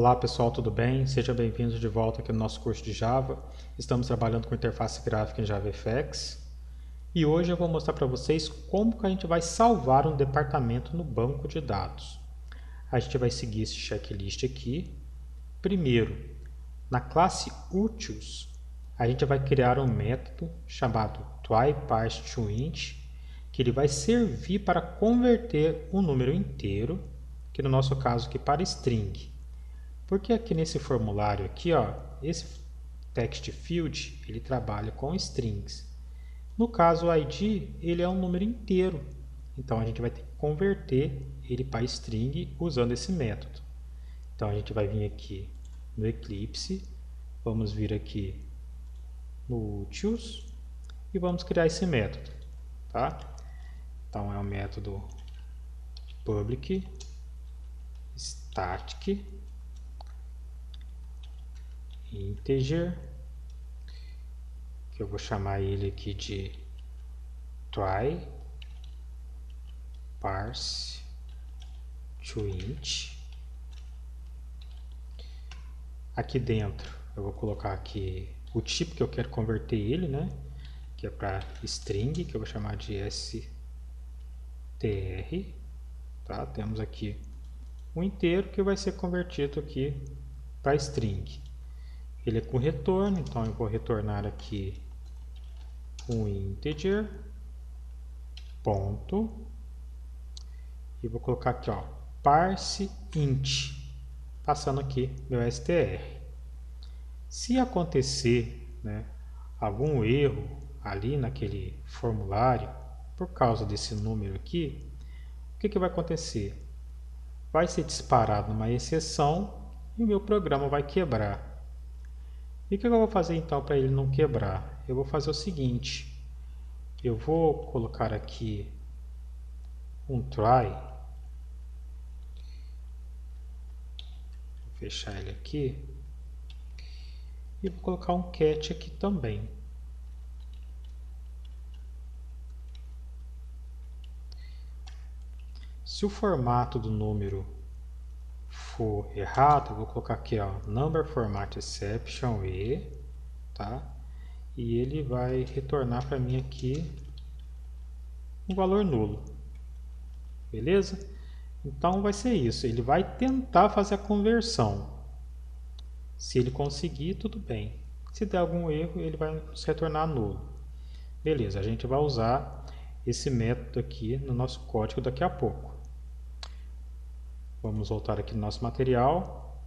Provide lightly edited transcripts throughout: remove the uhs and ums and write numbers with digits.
Olá pessoal, tudo bem? Sejam bem-vindos de volta aqui no nosso curso de Java. Estamos trabalhando com interface gráfica em JavaFX e hoje eu vou mostrar para vocês como que a gente vai salvar um departamento no banco de dados. A gente vai seguir esse checklist aqui. Primeiro, na classe Utils, a gente vai criar um método chamado tryParseToInt, que ele vai servir para converter um número inteiro, que no nosso caso aqui para string. Porque aqui nesse formulário aqui, ó, esse text field, ele trabalha com strings. No caso, o ID, ele é um número inteiro. Então, a gente vai ter que converter ele para string usando esse método. Então, a gente vai vir aqui no Eclipse, vamos vir aqui no Utils e vamos criar esse método, tá? Então, é o método public static integer, que eu vou chamar ele aqui de tryParseToInt. Aqui dentro eu vou colocar aqui o tipo que eu quero converter ele, né? Que é para string, que eu vou chamar de str, tá? Temos aqui um inteiro que vai ser convertido aqui para string. Ele é com retorno, então eu vou retornar aqui um integer, ponto, e vou colocar aqui, ó, parseInt, passando aqui meu str. Se acontecer, né, algum erro ali naquele formulário, por causa desse número aqui, o que vai acontecer? Vai ser disparado uma exceção e o meu programa vai quebrar. E o que eu vou fazer então para ele não quebrar? Eu vou fazer o seguinte, eu vou colocar aqui um try, vou fechar ele aqui, e vou colocar um catch aqui também. Se o formato do número for errado, eu vou colocar aqui, ó, number format exception e, tá? E ele vai retornar para mim aqui um valor nulo. Beleza? Então vai ser isso, ele vai tentar fazer a conversão. Se ele conseguir, tudo bem. Se der algum erro, ele vai nos retornar nulo. Beleza, a gente vai usar esse método aqui no nosso código daqui a pouco. Vamos voltar aqui no nosso material.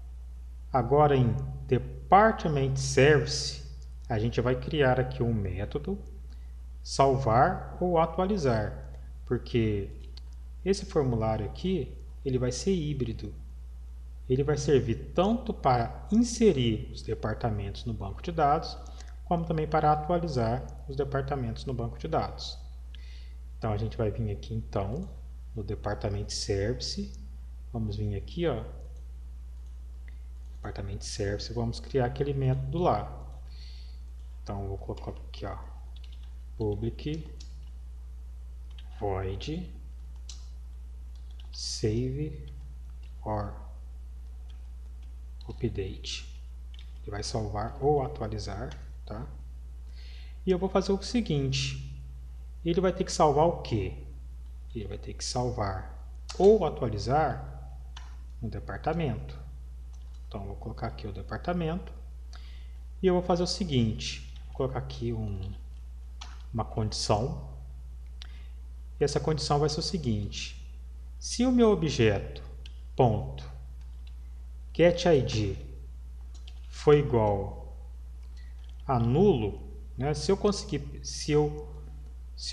Agora em Department Service, a gente vai criar aqui um método salvar ou atualizar, porque esse formulário aqui, ele vai ser híbrido. Ele vai servir tanto para inserir os departamentos no banco de dados, como também para atualizar os departamentos no banco de dados. Então, a gente vai vir aqui, então, no Department Service, vamos vir aqui, ó, Department Service, vamos criar aquele método lá. Então, eu vou colocar aqui, ó, public void save or update. Ele vai salvar ou atualizar, tá? E eu vou fazer o seguinte, ele vai ter que salvar o quê? Ele vai ter que salvar ou atualizar um departamento. Então, eu vou colocar aqui o departamento e eu vou fazer o seguinte, vou colocar aqui uma condição. E essa condição vai ser o seguinte, se o meu objeto, ponto, getID foi igual a nulo, né? Se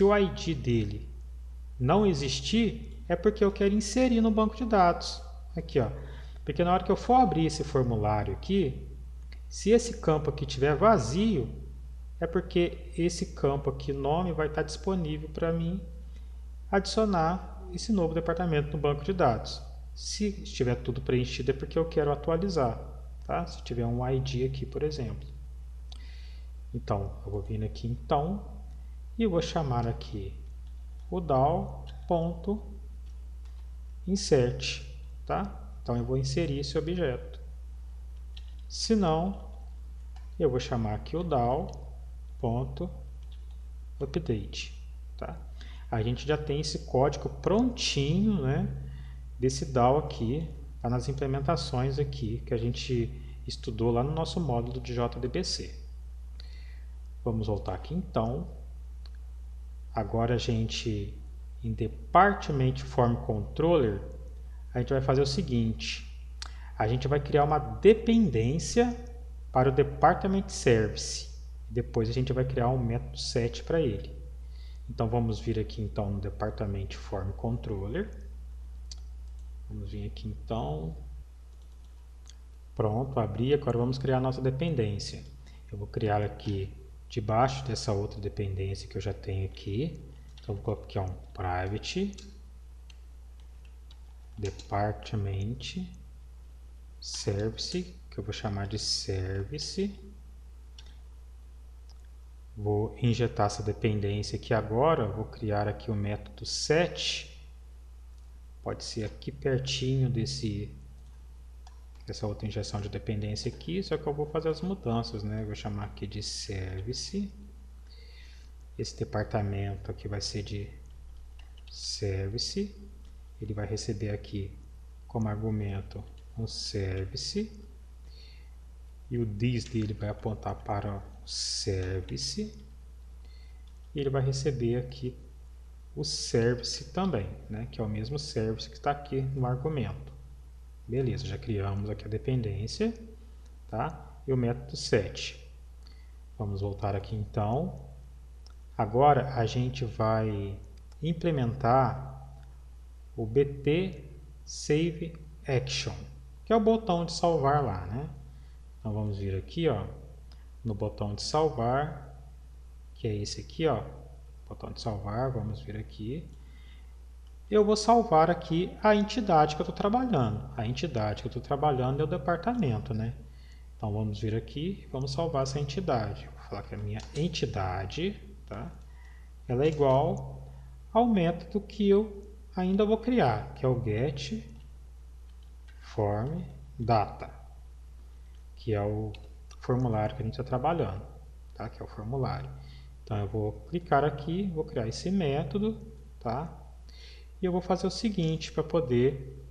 o ID dele não existir, é porque eu quero inserir no banco de dados. Aqui, ó. Porque na hora que eu for abrir esse formulário aqui, se esse campo aqui estiver vazio, é porque esse campo aqui, nome, vai estar disponível para mim adicionar esse novo departamento no banco de dados. Se estiver tudo preenchido, é porque eu quero atualizar, tá? Se tiver um ID aqui, por exemplo. Então, eu vou vir aqui, então, e eu vou chamar aqui o DAO.insert, tá? Então, eu vou inserir esse objeto. Se não, eu vou chamar aqui o DAO.update, tá? A gente já tem esse código prontinho, né, desse DAO aqui, tá nas implementações aqui que a gente estudou lá no nosso módulo de JDBC. Vamos voltar aqui então. Agora a gente, em Department Form Controller, a gente vai fazer o seguinte. A gente vai criar uma dependência para o Department Service. Depois a gente vai criar um método set para ele. Então vamos vir aqui então no Department Form Controller. Vamos vir aqui então. Pronto, abri. Agora vamos criar a nossa dependência. Eu vou criar aqui debaixo dessa outra dependência que eu já tenho aqui. Então vou colocar aqui um private Department Service, que eu vou chamar de Service. Vou injetar essa dependência aqui agora. Vou criar aqui o método set. Pode ser aqui pertinho dessa outra injeção de dependência aqui, só que eu vou fazer as mudanças, né? Eu vou chamar aqui de Service. Esse departamento aqui vai ser de Service. Ele vai receber aqui como argumento um Service. E o this dele vai apontar para o Service. E ele vai receber aqui o Service também, né? Que é o mesmo Service que está aqui no argumento. Beleza, já criamos aqui a dependência, tá? E o método set. Vamos voltar aqui então. Agora a gente vai implementar o BT Save Action, que é o botão de salvar lá, né? Então vamos vir aqui, ó, no botão de salvar, que é esse aqui, ó, botão de salvar. Vamos vir aqui. Eu vou salvar aqui a entidade que eu estou trabalhando. A entidade que eu estou trabalhando é o departamento, né? Então vamos vir aqui e vamos salvar essa entidade. Vou falar que a minha entidade, tá? Ela é igual ao método que eu ainda vou criar, que é o getFormData, que é o formulário que a gente está trabalhando, tá? Que é o formulário. Então eu vou clicar aqui, vou criar esse método, tá? E eu vou fazer o seguinte para poder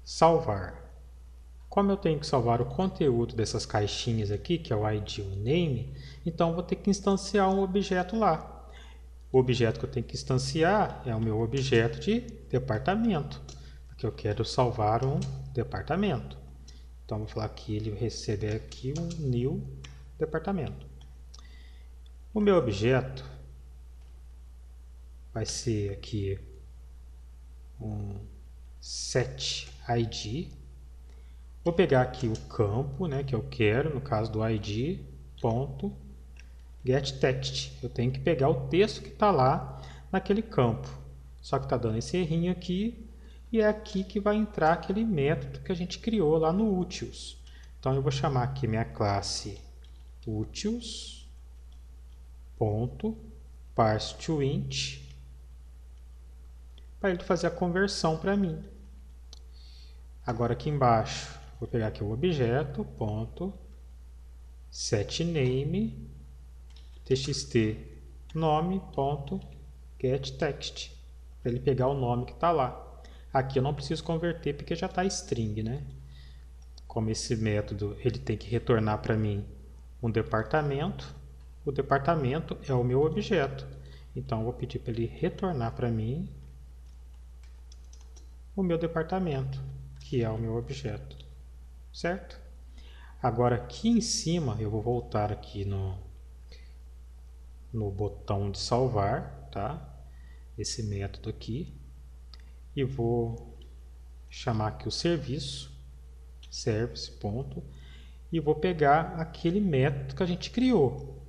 salvar. Como eu tenho que salvar o conteúdo dessas caixinhas aqui, que é o ID e o name, então eu vou ter que instanciar um objeto lá. O objeto que eu tenho que instanciar é o meu objeto de departamento, porque eu quero salvar um departamento. Então vou falar que ele vai receber aqui um new departamento. O meu objeto vai ser aqui um set ID. Vou pegar aqui o campo, né, que eu quero, no caso do ID, ponto, getText. Eu tenho que pegar o texto que está lá naquele campo. Só que está dando esse errinho aqui, e é aqui que vai entrar aquele método que a gente criou lá no Utils. Então eu vou chamar aqui minha classe Utils.parseToInt, para ele fazer a conversão para mim. Agora aqui embaixo, vou pegar aqui o objeto, ponto, setName, txt nome, ponto, getText, para ele pegar o nome que está lá. Aqui eu não preciso converter porque já está string, né? Como esse método ele tem que retornar para mim um departamento, o departamento é o meu objeto. Então eu vou pedir para ele retornar para mim o meu departamento, que é o meu objeto, certo? Agora aqui em cima eu vou voltar aqui no botão de salvar, tá? Esse método aqui, e vou chamar aqui o serviço, service, ponto, e vou pegar aquele método que a gente criou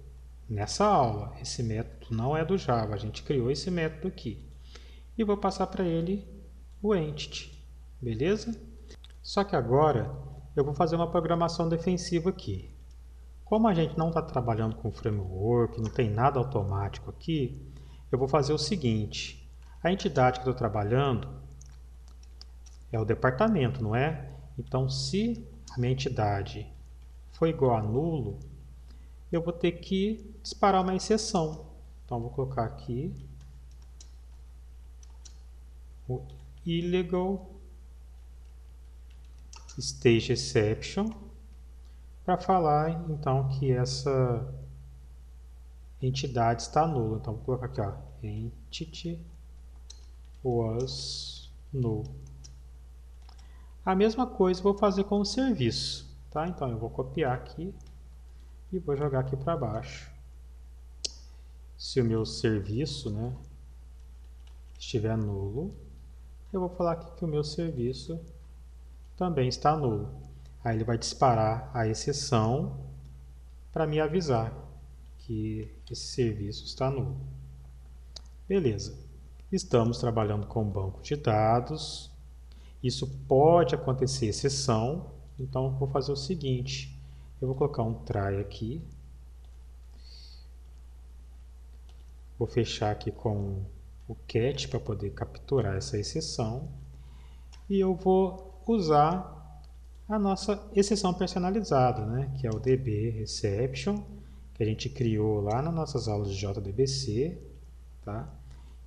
nessa aula. Esse método não é do Java, a gente criou esse método aqui, e vou passar para ele o entity, beleza? Só que agora eu vou fazer uma programação defensiva aqui. Como a gente não está trabalhando com framework, não tem nada automático aqui, eu vou fazer o seguinte. A entidade que eu estou trabalhando é o departamento, não é? Então, se a minha entidade for igual a nulo, eu vou ter que disparar uma exceção. Então, eu vou colocar aqui o illegal stage exception para falar então que essa entidade está nula. Então, vou colocar aqui, ó, entity was null. A mesma coisa vou fazer com o serviço, tá? Então, eu vou copiar aqui e vou jogar aqui para baixo. Se o meu serviço, né, estiver nulo, eu vou falar aqui que o meu serviço também está nulo. Aí ele vai disparar a exceção para me avisar que esse serviço está nulo. Beleza. Estamos trabalhando com banco de dados. Isso pode acontecer exceção. Então, vou fazer o seguinte. Eu vou colocar um try aqui. Vou fechar aqui com o cat para poder capturar essa exceção. E eu vou usar a nossa exceção personalizada, né? Que é o db_exception, que a gente criou lá nas nossas aulas de JDBC. Tá?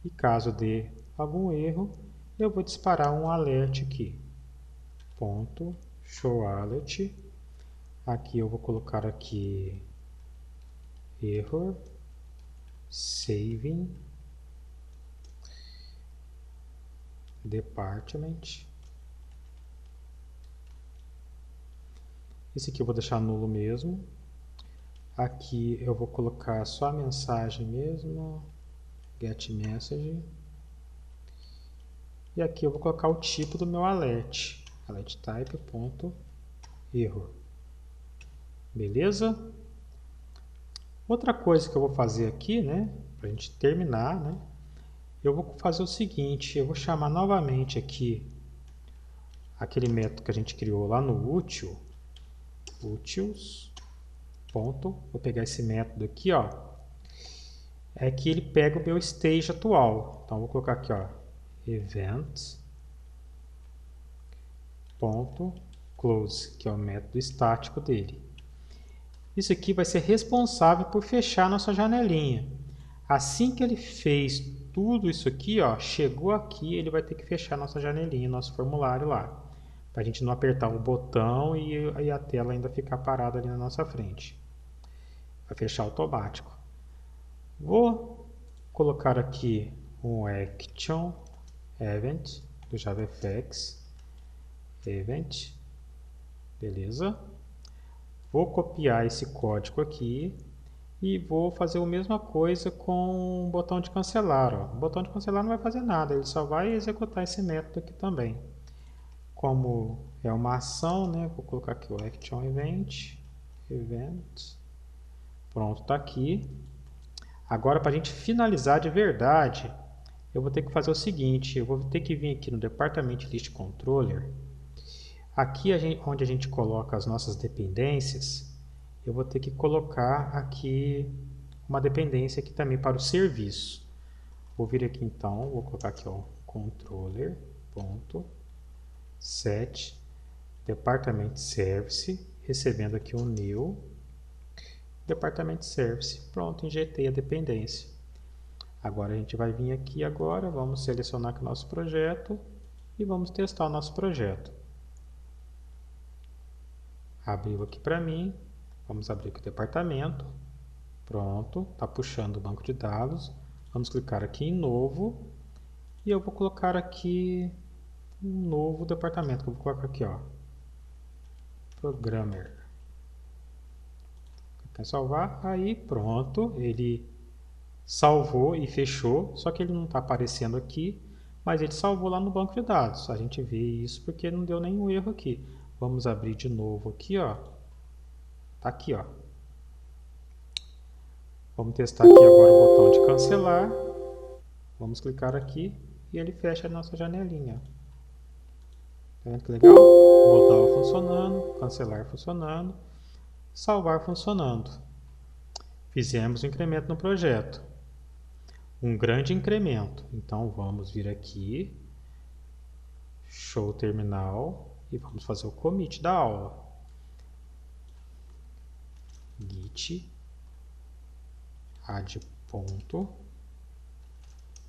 E caso dê algum erro, eu vou disparar um alert aqui. Ponto show alert. Aqui eu vou colocar aqui error saving department. Esse aqui eu vou deixar nulo mesmo. Aqui eu vou colocar só a mensagem mesmo, get message. E aqui eu vou colocar o tipo do meu alert, alert type ponto error. Beleza? Outra coisa que eu vou fazer aqui, né, para a gente terminar, né, eu vou fazer o seguinte, eu vou chamar novamente aqui aquele método que a gente criou lá no util, utils, ponto, vou pegar esse método aqui, ó, é que ele pega o meu stage atual. Então, vou colocar aqui, ó, event, ponto, close, que é o método estático dele. Isso aqui vai ser responsável por fechar nossa janelinha. Assim que ele fez tudo isso aqui, ó, chegou aqui, ele vai ter que fechar nossa janelinha, nosso formulário lá. Para a gente não apertar o botão e a tela ainda ficar parada ali na nossa frente. Vai fechar automático. Vou colocar aqui um action event do JavaFX event. Beleza? Vou copiar esse código aqui e vou fazer a mesma coisa com o botão de cancelar. Ó. O botão de cancelar não vai fazer nada, ele só vai executar esse método aqui também. Como é uma ação, né? Vou colocar aqui o action event. Pronto, está aqui. Agora, para a gente finalizar de verdade, eu vou ter que fazer o seguinte, eu vou ter que vir aqui no Department List Controller. Aqui onde a gente coloca as nossas dependências, eu vou ter que colocar aqui uma dependência aqui também para o serviço. Vou vir aqui então, vou colocar aqui ó, controller.set Department Service, recebendo aqui um new Department Service. Pronto, injetei a dependência. Agora a gente vai vir aqui agora, vamos selecionar aqui o nosso projeto e vamos testar o nosso projeto. Abriu aqui para mim, vamos abrir aqui o departamento, pronto, está puxando o banco de dados, vamos clicar aqui em novo, e eu vou colocar aqui um novo departamento, eu vou colocar aqui, ó, Programmer. Quer salvar? Aí pronto, ele salvou e fechou, só que ele não está aparecendo aqui, mas ele salvou lá no banco de dados, a gente vê isso porque não deu nenhum erro aqui. Vamos abrir de novo aqui, ó. Tá aqui, ó. Vamos testar aqui agora o botão de cancelar. Vamos clicar aqui e ele fecha a nossa janelinha. Tá vendo que legal? Modal funcionando, cancelar funcionando, salvar funcionando. Fizemos um incremento no projeto. Um grande incremento. Então vamos vir aqui, show terminal, e vamos fazer o commit da aula. git add ponto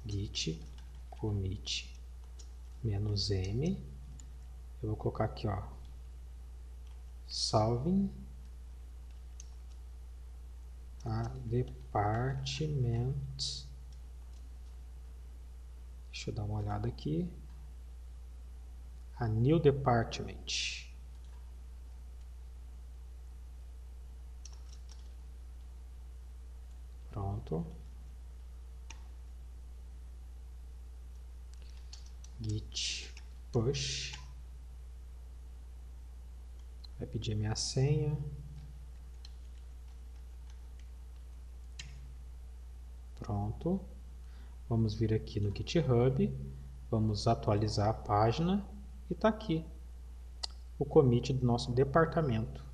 git commit -m. Eu vou colocar aqui, ó, salving a department. Deixa eu dar uma olhada aqui. A new department. Pronto. Git push. Vai pedir a minha senha. Pronto. Vamos vir aqui no GitHub. Vamos atualizar a página. E está aqui o commit do nosso departamento.